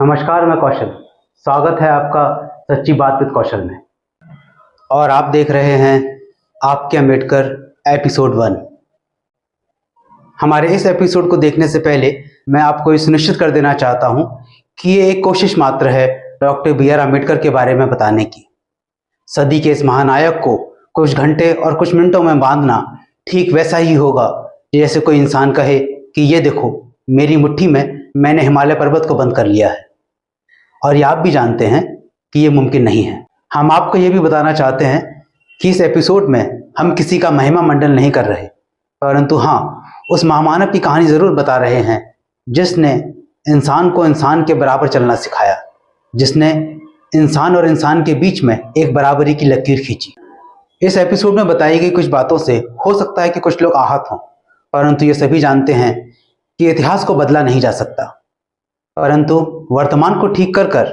नमस्कार, मैं कौशल। स्वागत है आपका सच्ची बात विद कौशल में। और आप देख रहे हैं आपके अम्बेडकर एपिसोड 1। हमारे इस एपिसोड को देखने से पहले मैं आपको ये सुनिश्चित कर देना चाहता हूं कि ये एक कोशिश मात्र है डॉक्टर बी आर अम्बेडकर के बारे में बताने की। सदी के इस महानायक को कुछ घंटे और कुछ मिनटों में बांधना ठीक वैसा ही होगा जैसे कोई इंसान कहे कि ये देखो, मेरी मुट्ठी में मैंने हिमालय पर्वत को बंद कर लिया है। और ये आप भी जानते हैं कि ये मुमकिन नहीं है। हम आपको ये भी बताना चाहते हैं कि इस एपिसोड में हम किसी का महिमा मंडन नहीं कर रहे, परंतु हाँ, उस महामानव की कहानी ज़रूर बता रहे हैं जिसने इंसान को इंसान के बराबर चलना सिखाया, जिसने इंसान और इंसान के बीच में एक बराबरी की लकीर खींची। इस एपिसोड में बताई गई कुछ बातों से हो सकता है कि कुछ लोग आहत हों, परंतु ये सभी जानते हैं कि इतिहास को बदला नहीं जा सकता, परंतु वर्तमान को ठीक कर कर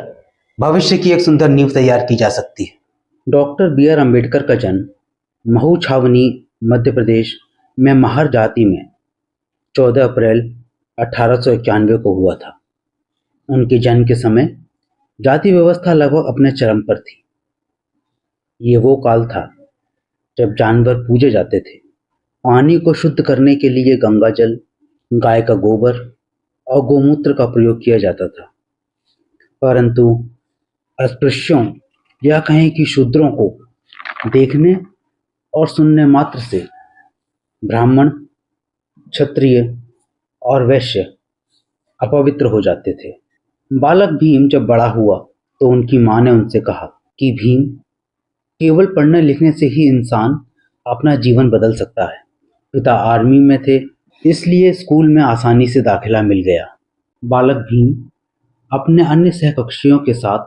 भविष्य की एक सुंदर नींव तैयार की जा सकती है। डॉक्टर बी आर अम्बेडकर का जन्म महू छावनी, मध्य प्रदेश में महार जाति में 14 अप्रैल 1891 को हुआ था। उनके जन्म के समय जाति व्यवस्था लगभग अपने चरम पर थी। ये वो काल था जब जानवर पूजे जाते थे। पानी को शुद्ध करने के लिए गंगा जल, गाय का गोबर और गोमूत्र का प्रयोग किया जाता था, परंतु अस्पृश्यों या कहें कि शूद्रों को देखने और सुनने मात्र से ब्राह्मण, क्षत्रिय और वैश्य अपवित्र हो जाते थे। बालक भीम जब बड़ा हुआ तो उनकी माँ ने उनसे कहा कि भीम, केवल पढ़ने लिखने से ही इंसान अपना जीवन बदल सकता है। पिता आर्मी में थे, इसलिए स्कूल में आसानी से दाखिला मिल गया। बालक भीम अपने अन्य सहकक्षियों के साथ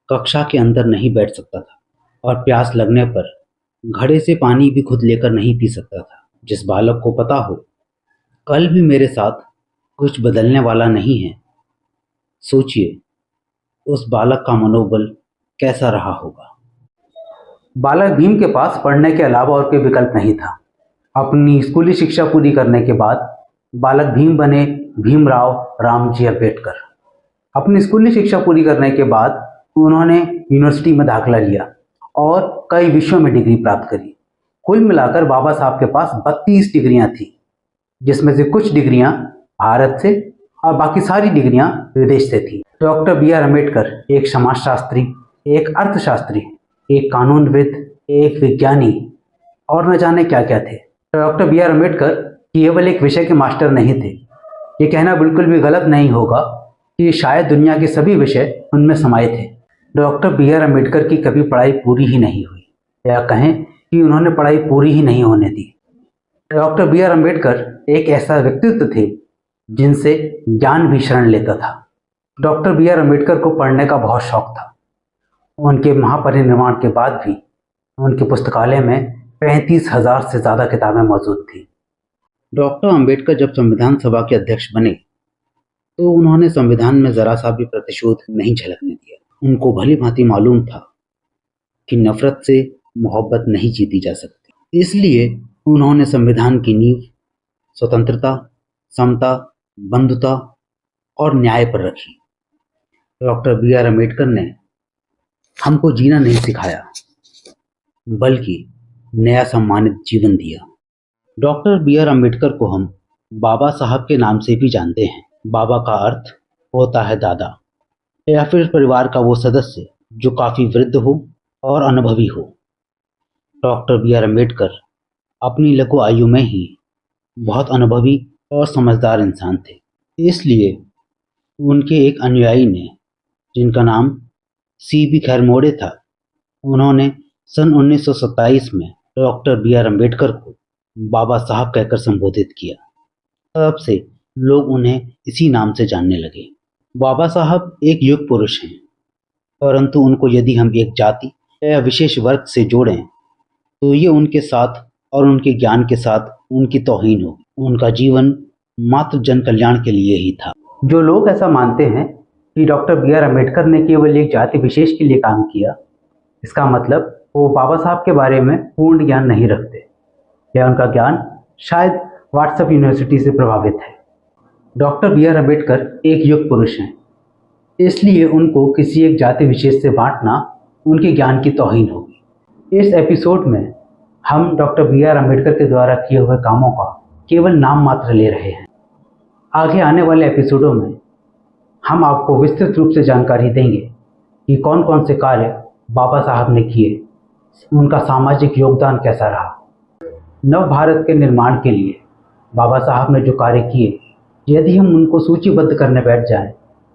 कक्षा के अंदर नहीं बैठ सकता था और प्यास लगने पर घड़े से पानी भी खुद लेकर नहीं पी सकता था। जिस बालक को पता हो कल भी मेरे साथ कुछ बदलने वाला नहीं है, सोचिए उस बालक का मनोबल कैसा रहा होगा। बालक भीम के पास पढ़ने के अलावा और कोई विकल्प नहीं था। अपनी स्कूली शिक्षा पूरी करने के बाद बालक भीम बने भीमराव रामजी अम्बेडकर। अपनी स्कूली शिक्षा पूरी करने के बाद उन्होंने यूनिवर्सिटी में दाखिला लिया और कई विषयों में डिग्री प्राप्त करी। कुल मिलाकर बाबा साहब के पास 32 डिग्रियां थी, जिसमें से कुछ डिग्रियां भारत से और बाकी सारी डिग्रियां विदेश से थी। डॉक्टर बी आर अम्बेडकर एक समाजशास्त्री, एक अर्थशास्त्री, एक कानूनविद, एक विज्ञानी और न जाने क्या क्या थे। डॉक्टर बी आर अम्बेडकर केवल एक विषय के मास्टर नहीं थे। ये कहना बिल्कुल भी गलत नहीं होगा कि शायद दुनिया के सभी विषय उनमें समाये थे। डॉक्टर बी आर अम्बेडकर की कभी पढ़ाई पूरी ही नहीं हुई, या कहें कि उन्होंने पढ़ाई पूरी ही नहीं होने दी। डॉक्टर बी आर अम्बेडकर एक ऐसा व्यक्तित्व थे जिनसे ज्ञान भी शरण लेता था। डॉक्टर बी आर अम्बेडकर को पढ़ने का बहुत शौक था। उनके महापरिनिर्वाण के बाद भी उनके पुस्तकालय में 35,000 से ज़्यादा किताबें मौजूद थी। डॉक्टर अम्बेडकर जब संविधान सभा के अध्यक्ष बने तो उन्होंने संविधान में ज़रा सा भी प्रतिशोध नहीं झलकने दिया। उनको भली भांति मालूम था कि नफरत से मोहब्बत नहीं जीती जा सकती, इसलिए उन्होंने संविधान की नींव स्वतंत्रता, समता, बंधुता और न्याय पर रखी। डॉक्टर बी आर अम्बेडकर ने हमको जीना नहीं सिखाया, बल्कि नया सम्मानित जीवन दिया। डॉक्टर बी आर अम्बेडकर को हम बाबा साहब के नाम से भी जानते हैं। बाबा का अर्थ होता है दादा, या फिर परिवार का वो सदस्य जो काफ़ी वृद्ध हो और अनुभवी हो। डॉक्टर बी आर अम्बेडकर अपनी लघु आयु में ही बहुत अनुभवी और समझदार इंसान थे, इसलिए उनके एक अनुयायी ने, जिनका नाम सी बी खैरमोड़े था, उन्होंने सन 1927 में डॉक्टर बी आर अम्बेडकर को बाबा साहब कहकर संबोधित किया। तब से लोग उन्हें इसी नाम से जानने लगे। बाबा साहब एक युग पुरुष हैं, परंतु उनको यदि हम एक जाति या विशेष वर्ग से जोड़ें तो ये उनके साथ और उनके ज्ञान के साथ उनकी तौहीन हो। उनका जीवन मात्र जन कल्याण के लिए ही था। जो लोग ऐसा मानते हैं कि डॉक्टर बी आर अम्बेडकर ने केवल एक जाति विशेष के लिए काम किया, इसका मतलब वो बाबा साहब के बारे में पूर्ण ज्ञान नहीं रखते, या उनका ज्ञान शायद व्हाट्सएप यूनिवर्सिटी से प्रभावित है। डॉक्टर बी आर अम्बेडकर एक युग पुरुष हैं। इसलिए उनको किसी एक जाति विशेष से बांटना उनके ज्ञान की तौहीन होगी। इस एपिसोड में हम डॉक्टर बी.आर. अम्बेडकर के द्वारा किए हुए कामों का केवल नाम मात्र ले रहे हैं। आगे आने वाले एपिसोडों में हम आपको विस्तृत रूप से जानकारी देंगे कि कौन कौन से कार्य बाबा साहब ने किए, उनका सामाजिक योगदान कैसा रहा। नव भारत के निर्माण के लिए बाबा साहब ने जो कार्य किए, यदि हम उनको सूचीबद्ध करने बैठ जाएं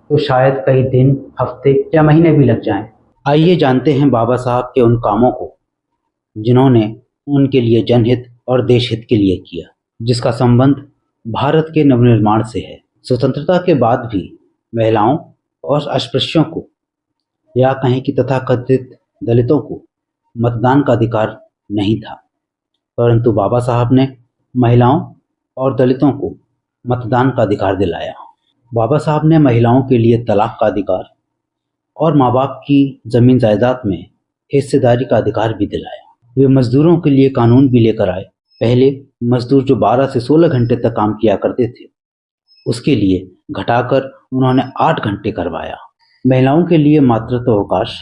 तो शायद कई दिन, हफ्ते या महीने भी लग जाएं। आइए जानते हैं बाबा साहब के उन कामों को जिन्होंने उनके लिए जनहित और देशहित के लिए किया, जिसका संबंध भारत के नवनिर्माण से है। स्वतंत्रता के बाद भी महिलाओं और अस्पृश्यों को, या कहें कि तथाकथित दलितों को मतदान का अधिकार नहीं था, परंतु बाबा साहब ने महिलाओं और दलितों को मतदान का अधिकार दिलाया। बाबा साहब ने महिलाओं के लिए तलाक का अधिकार और माँ बाप की जमीन जायदाद में हिस्सेदारी का अधिकार भी दिलाया। वे मजदूरों के लिए कानून भी लेकर आए। पहले मजदूर जो 12 से 16 घंटे तक काम किया करते थे, उसके लिए घटाकर उन्होंने 8 घंटे करवाया। महिलाओं के लिए मातृत्व अवकाश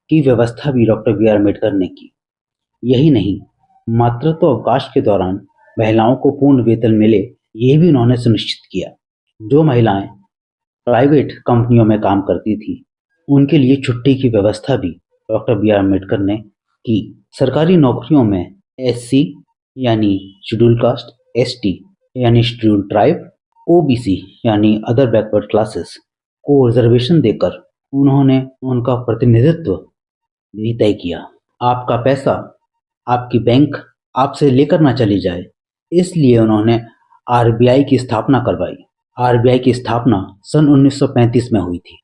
की व्यवस्था भी डॉक्टर बी.आर. अम्बेडकर ने की। यही नहीं, मातृत्व अवकाश के दौरान महिलाओं को पूर्ण वेतन मिले, ये भी उन्होंने सुनिश्चित किया। जो महिलाएं प्राइवेट कंपनियों में काम करती थी, उनके लिए छुट्टी की व्यवस्था भी डॉक्टर बी.आर. अम्बेडकर ने की। सरकारी नौकरियों में SC यानी शेड्यूल कास्ट, ST यानी शेड्यूल ट्राइब, OBC यानी अदर बैकवर्ड क्लासेस को रिजर्वेशन देकर उन्होंने उनका प्रतिनिधित्व भी तय किया। आपका पैसा आपकी बैंक आपसे लेकर ना चली जाए, इसलिए उन्होंने RBI की स्थापना करवाई। RBI की स्थापना सन 1935 में हुई थी।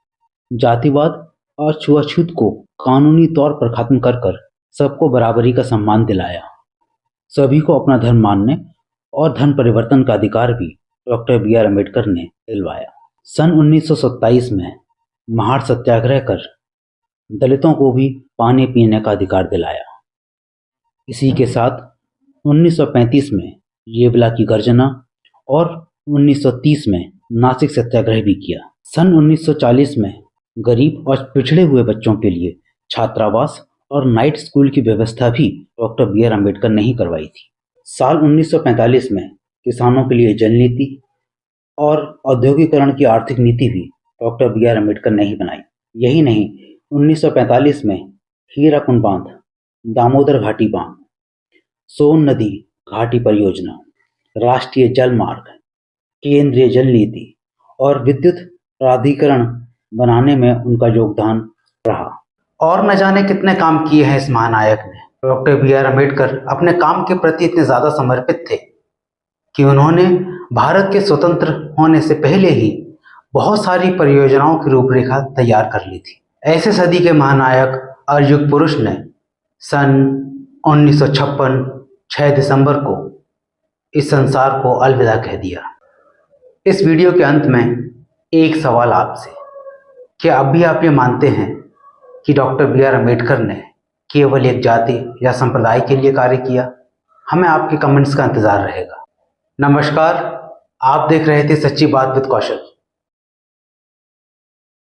जातिवाद और छुआछूत को कानूनी तौर पर खत्म कर सबको बराबरी का सम्मान दिलाया। सभी को अपना धर्म मानने और धर्म परिवर्तन का अधिकार भी डॉक्टर बी.आर. अम्बेडकर ने दिलवाया। सन 1927 में महार सत्याग्रह कर दलितों को भी पानी पीने का अधिकार दिलाया। इसी के साथ 1935 में येवला की गर्जना और 1930 में नासिक सत्याग्रह भी किया। सन 1940 में गरीब और पिछड़े हुए बच्चों के लिए छात्रावास और नाइट स्कूल की व्यवस्था भी डॉक्टर बी.आर. अम्बेडकर ने ही करवाई थी। साल 1945 में किसानों के लिए जल नीति और औद्योगिकरण की आर्थिक नीति भी डॉक्टर बी.आर. अम्बेडकर ने ही बनाई। यही नहीं, 1945 में हीराकुंड बांध, दामोदर घाटी बांध, सोन नदी घाटी परियोजना, राष्ट्रीय जल मार्ग, केंद्रीय जल नीति और विद्युत प्राधिकरण बनाने में उनका योगदान रहा। और न जाने कितने काम किए हैं इस महानायक ने। Doctor B R. अम्बेडकर अपने काम के प्रति इतने ज़्यादा समर्पित थे कि उन्होंने भारत के स्वतंत्र होने से पहले ही बहुत सारी परियोजनाओं की रूपरेखा तैयार कर ली थी। ऐसे सदी के महानायक और युग पुरुष ने सन 1956 6 दिसंबर को इस संसार को अलविदा कह दिया। इस वीडियो के अंत में एक सवाल आपसे, क्या अब भी आप ये मानते हैं कि डॉक्टर बी.आर. अम्बेडकर ने केवल एक जाति या संप्रदाय के लिए कार्य किया? हमें आपके कमेंट्स का इंतज़ार रहेगा। नमस्कार, आप देख रहे थे सच्ची बात विद कौशल।